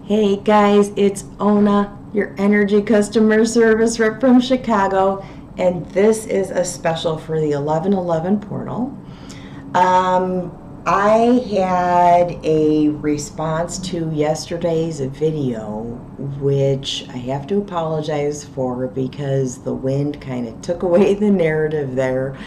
Hey guys, it's Ona, your energy customer service rep from Chicago, and this is a special for the 1111 portal. I had a response to yesterday's video, which I have to apologize for because the wind kind of took away the narrative there,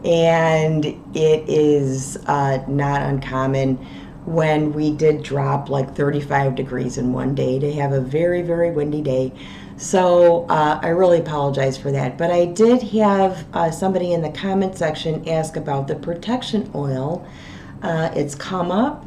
and it is not uncommon when we did drop like 35 degrees in one day to have a very, very windy day. So I really apologize for that. But I did have somebody in the comment section ask about the protection oil. It's come up.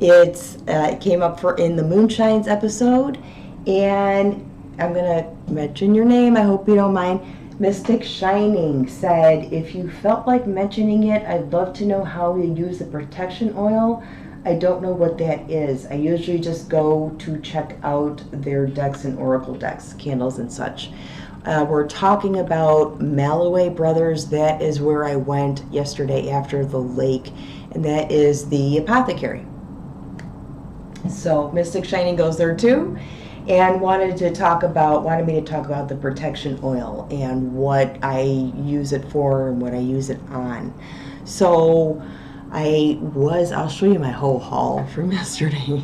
It came up in the Moonshines episode. And I'm going to mention your name. I hope you don't mind. Mystic Shining said, if you felt like mentioning it, I'd love to know how you use the protection oil. I don't know what that is. I usually just go to check out their decks and oracle decks, candles and such. We're talking about Malliway Brothers. That is where I went yesterday after the lake, and that is the apothecary. So Mystic Shining goes there too, and wanted me to talk about the protection oil and what I use it for and what I use it on. So I'll show you my whole haul from yesterday.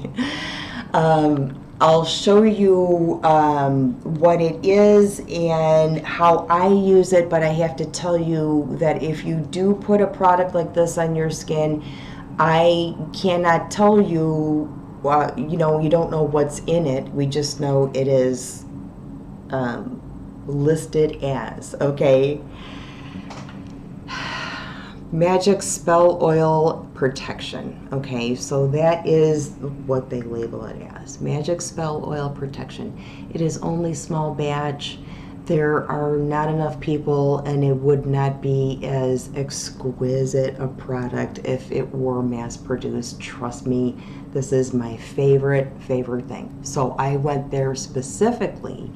I'll show you what it is and how I use it, but I have to tell you that if you do put a product like this on your skin, I cannot tell you, you don't know what's in it. We just know it is listed as, okay? Magic Spell Oil Protection. Okay, so that is what they label it as. Magic Spell Oil Protection. It is only small batch. There are not enough people, and it would not be as exquisite a product if it were mass produced. Trust me, this is my favorite thing. So I went there specifically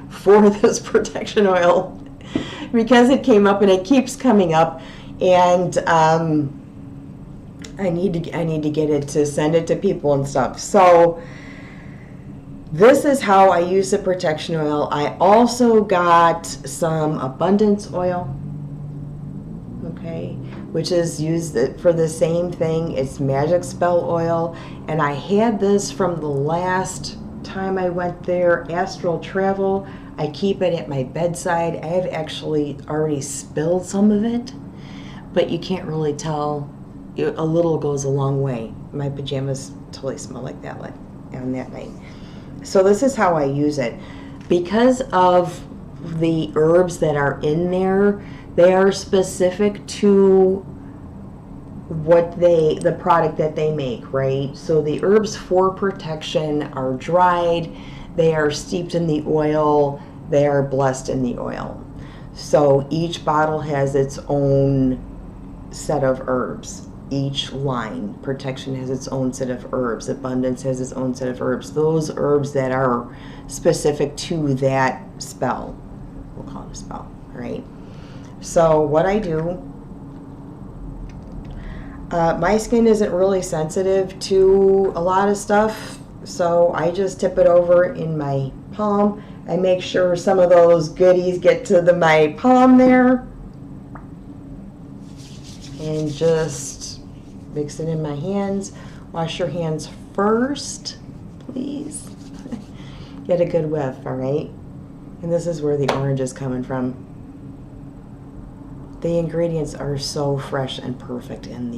for this protection oil because it came up, and it keeps coming up. And I need to get it to send it to people and stuff. So this is how I use the protection oil. I also got some abundance oil, okay, which is used for the same thing. It's magic spell oil, and I had this from the last time I went there, astral travel. I keep it at my bedside. I have actually already spilled some of it, but you can't really tell. A little goes a long way. My pajamas totally smell like that, like on that night. So this is how I use it. Because of the herbs that are in there, they are specific to the product that they make, right? So the herbs for protection are dried, they are steeped in the oil, they are blessed in the oil. So each bottle has its own set of herbs. Each line, protection has its own set of herbs, abundance has its own set of herbs. Those herbs that are specific to that spell, we'll call it a spell, right? So what I do, my skin isn't really sensitive to a lot of stuff, so I just tip it over in my palm. I make sure some of those goodies get to my palm there, and just mix it in my hands. Wash your hands first, please. Get a good whiff, all right? And this is where the orange is coming from. The ingredients are so fresh and perfect in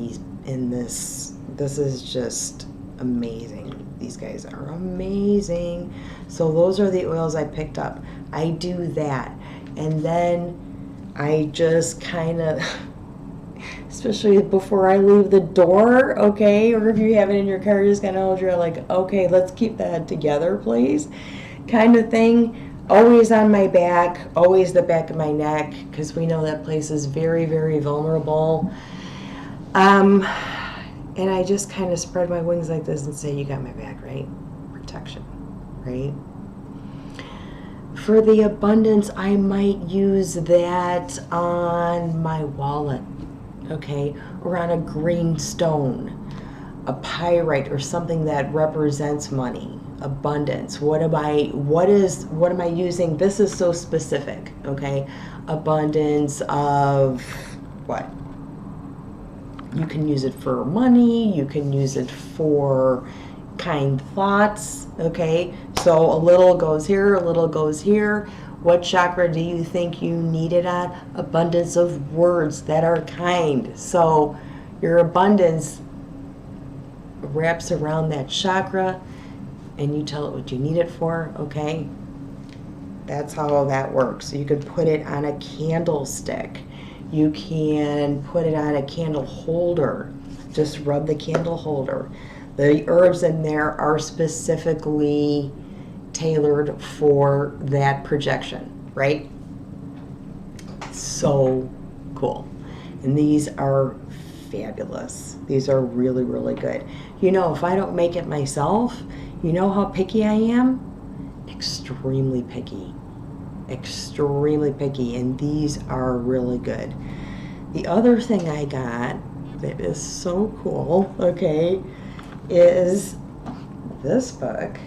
this. This is just amazing. These guys are amazing. So those are the oils I picked up. I do that, and then I just kind of, especially before I leave the door, okay, or if you have it in your car, you just kind of hold your, like, okay, let's keep that together, please, kind of thing. Always on my back, always the back of my neck, because we know that place is very, very vulnerable. And I just kind of spread my wings like this and say, you got my back, right? Protection, right? For the abundance, I might use that on my wallet, okay, or on a green stone. a pyrite or something that represents money, abundance. What am I using? This is so specific, okay? Abundance of what? You can use it for money, you can use it for kind thoughts, okay? So a little goes here, a little goes here. What chakra do you think you need it on? Abundance of words that are kind. So your abundance wraps around that chakra and you tell it what you need it for, okay? That's how that works. You can put it on a candlestick. You can put it on a candle holder. Just rub the candle holder. The herbs in there are specifically tailored for that projection, right? So cool. And these are fabulous. These are really, really good. You know, if I don't make it myself, you know how picky I am? Extremely picky. Extremely picky. And these are really good. The other thing I got that is so cool, okay, is this book.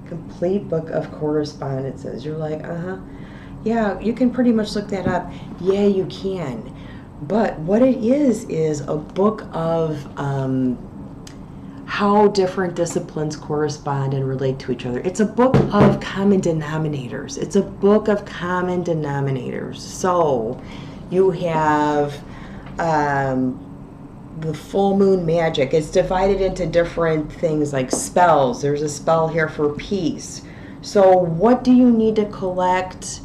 Complete Book of Correspondences. You're like, yeah, you can pretty much look that up. Yeah, you can. But what it is a book of how different disciplines correspond and relate to each other. It's a book of common denominators. It's a book of common denominators. So you have the full moon magic. It's divided into different things like spells. There's a spell here for peace. So what do you need to collect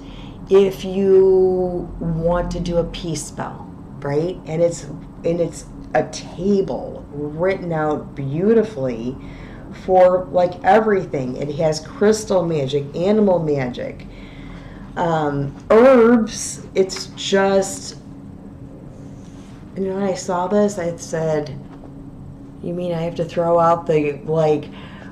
if you want to do a peace spell, right? And it's a table written out beautifully for like everything. It has crystal magic, animal magic, herbs. It's just, you know, when I saw this, I said, you mean I have to throw out the like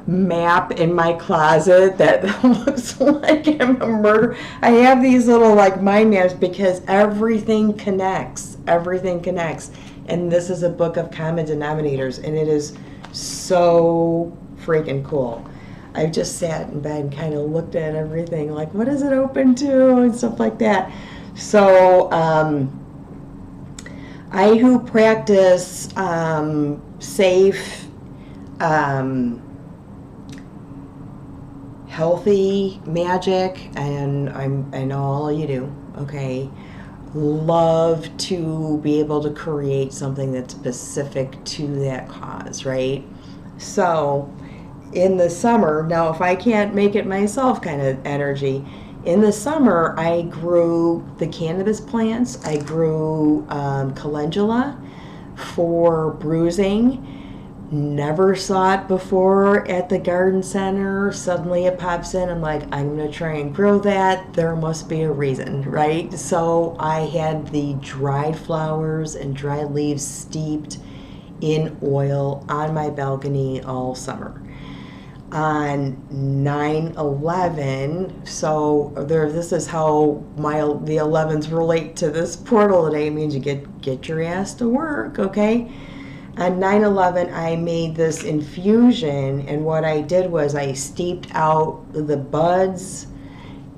map in my closet that looks like I'm a murderer? I have these little like mind maps because everything connects. Everything connects. And this is a book of common denominators, and it is so freaking cool. I've just sat in bed and kind of looked at everything, like what is it open to and stuff like that. So I who practice safe, healthy magic, and I know all of you do, okay, love to be able to create something that's specific to that cause, right? So in the summer, now if I can't make it myself kind of energy, in the summer I grew the cannabis plants. I grew calendula for bruising. Never saw it before at the garden center. Suddenly it pops in. I'm like, I'm going to try and grow that. There must be a reason, right? So I had the dried flowers and dried leaves steeped in oil on my balcony all summer. On 9/11, so this is how the 11s relate to this portal today. It means you get your ass to work, okay? On 9/11, I made this infusion, and what I did was I steeped out the buds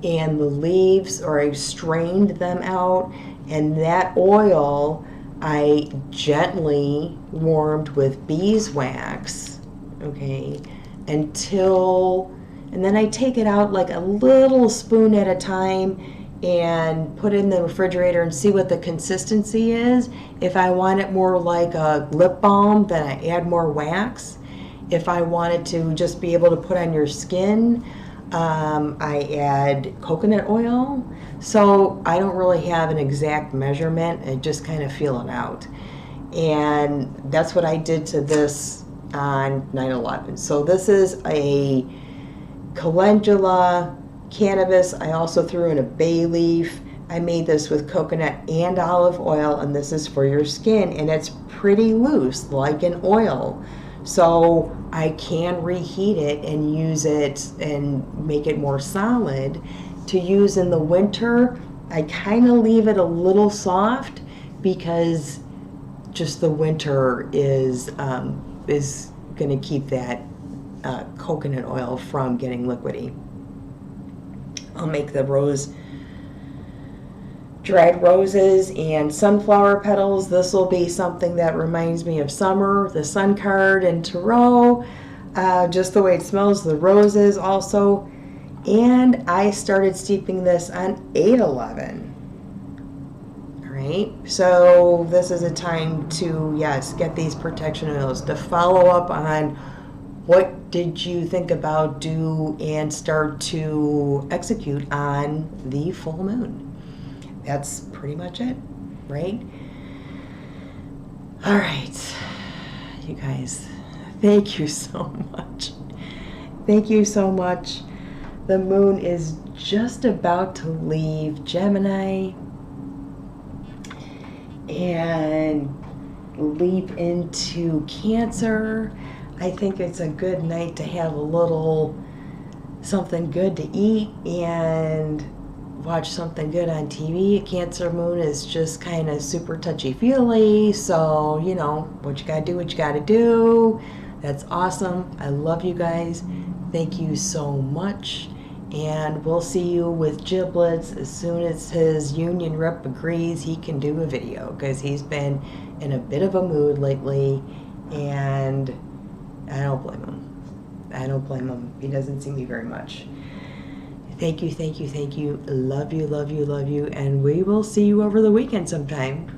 and the leaves, or I strained them out, and that oil I gently warmed with beeswax, okay, and then I take it out like a little spoon at a time and put it in the refrigerator and see what the consistency is. If I want it more like a lip balm, then I add more wax. If I want it to just be able to put on your skin, I add coconut oil. So I don't really have an exact measurement. I just kind of feel it out. And that's what I did to this on 9/11. So this is a calendula, cannabis. I also threw in a bay leaf. I made this with coconut and olive oil, and this is for your skin, and it's pretty loose like an oil, so I can reheat it and use it and make it more solid to use in the winter. I kind of leave it a little soft because just the winter is going to keep that coconut oil from getting liquidy. I'll make the dried roses and sunflower petals. This will be something that reminds me of summer, the sun card and tarot, just the way it smells, the roses also. And I started steeping this on 8/11. All right, so this is a time to, yes, get these protection oils, to follow up on what did you think about, do, and start to execute on the full moon. That's pretty much it, right? All right, you guys, thank you so much. Thank you so much. The moon is just about to leave Gemini and leap into Cancer. I think it's a good night to have a little something good to eat and watch something good on TV. A Cancer moon is just kind of super touchy-feely, so, you know, what you gotta do, what you gotta do. That's awesome. I love you guys. Thank you so much. And we'll see you with Giblets as soon as his union rep agrees he can do a video, because he's been in a bit of a mood lately, and I don't blame him. I don't blame him. He doesn't see me very much. Thank you, thank you, thank you. Love you, love you, love you. And we will see you over the weekend sometime.